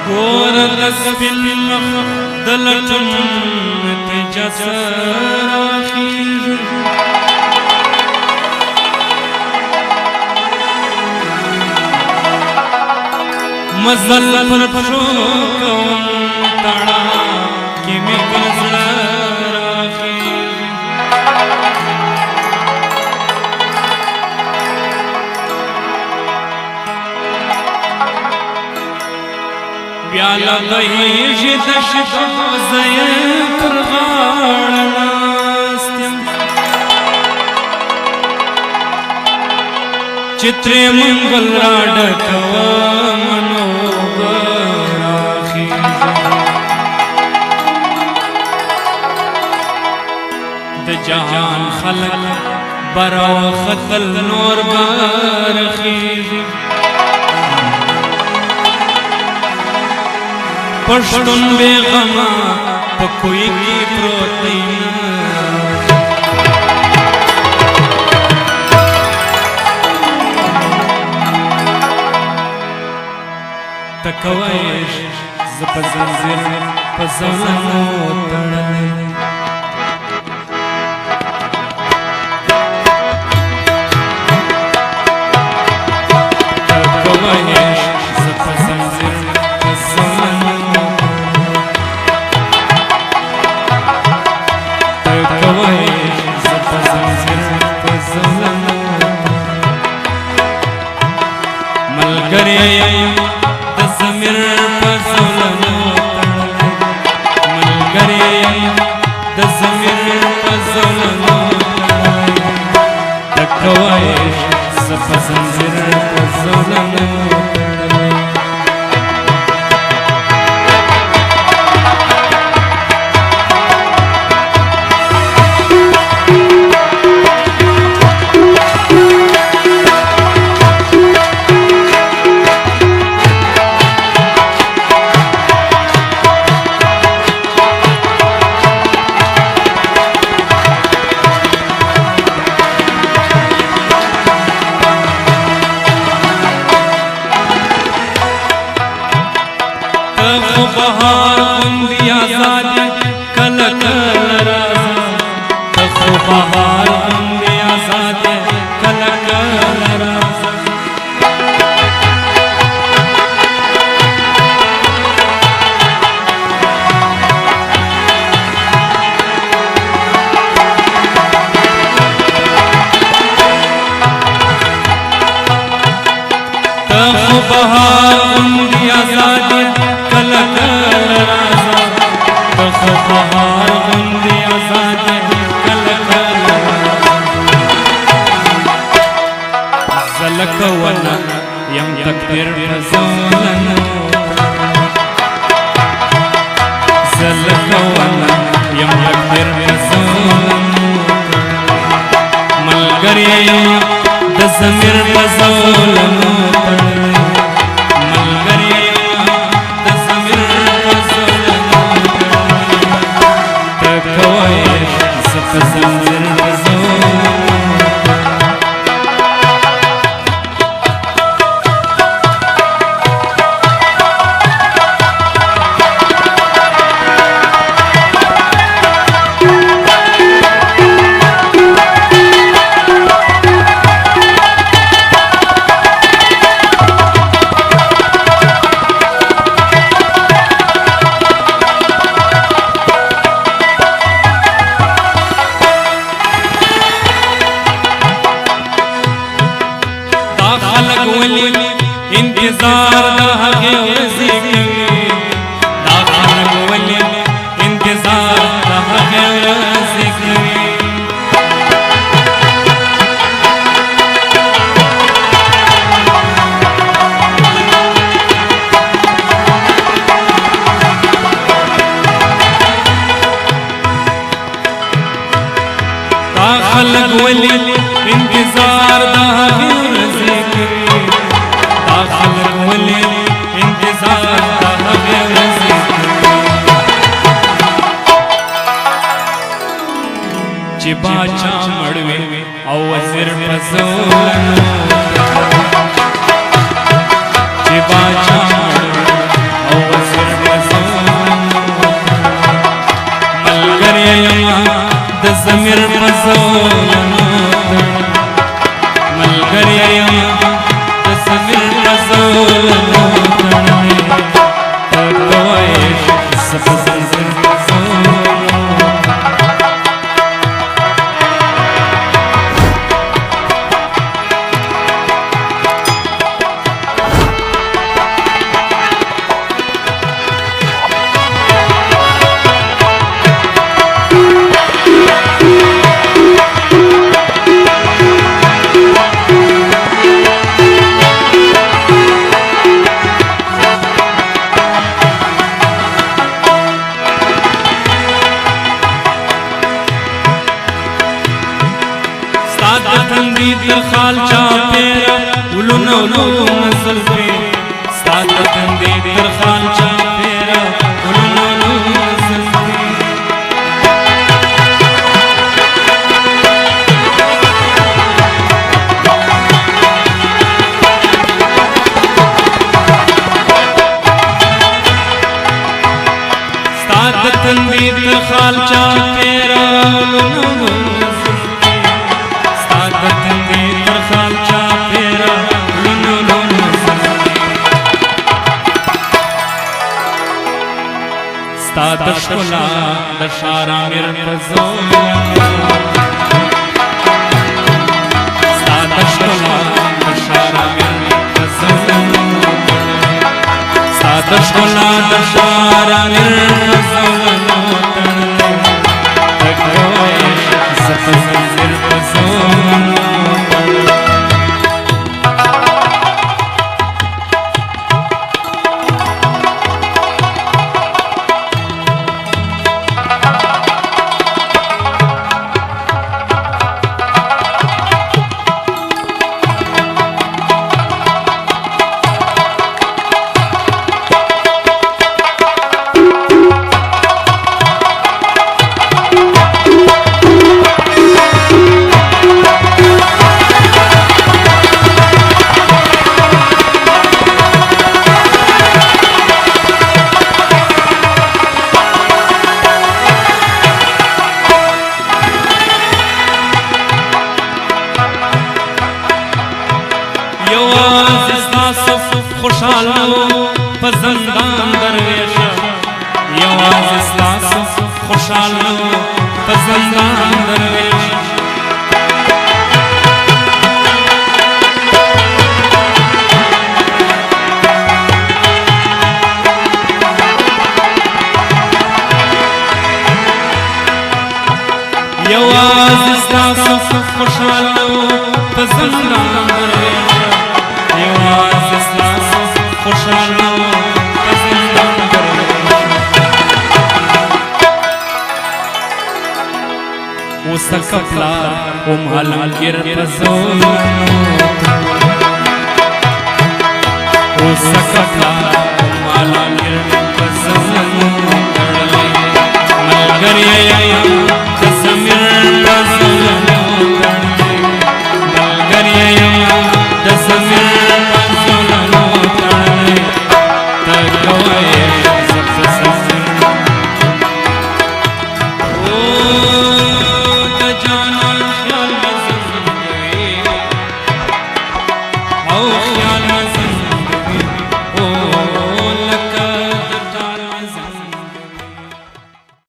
ګور د سپین مخ د لټون تجسر اخیږي مزل پر پښو کوم تړا کې مې کل زړه راخیږي بیا لګېږي د شپو زه یې پر غاړه ناست یم چې ترې منګل راډکوم نو به راخیږي د جهان خلک به راوختل نور به رخیږي پښتون بې غمه په کوی کې پروت دی ته کوی زه په زنځیر په زولنو تړلی بهار غوندې آزاد کله کله راځه ته خو بهار غوندې آزاد کله کله راځه ته خو بهار غوندې آزاد کله کله راځه ته خو بهار غوندې آزاد کله کله راځه زه لکه ونه یم تقدیر په زولنو زه لکه ونه یم تقدیر په زولنو ملګری یم د ضمیر په زولنو انتظار د هغې ورځې کوي دا خلک ولې انتظار د هغې ورځې کوي دا خلک ولې انتظار د هغې ورځې کوي خلق ولې انتظار د هغې ورځې چې باچا مړ وي او وزیر په زولنو چې باچا مړ وي او سمیر پزولنو ملګری د سمیر پزولنو تړلې کوي سپسن تر خال چا پیرا ولونو نزل پی ستاد تندی تر خال چا پیرا ولونو نزل پی ستاد تندی تر خال چا پیرا ولونو دشکلا دشارا میر پزولنو ستا دشکلا دشارا میر پزولنو ستا دشکلا دشارا میر پزولنو تکوی سپسن میر پزولنو خوشحالو پزندان درویش یواز استاسو خوشحالو پزندان درویش یواز استاسو خوشحالو پزندان درویش یواز استاسو خوشحالو پزندان درویش اوسکا پلار عمالگیر پزولنو اوسکا پلار عمالگیر پزولنو ملګری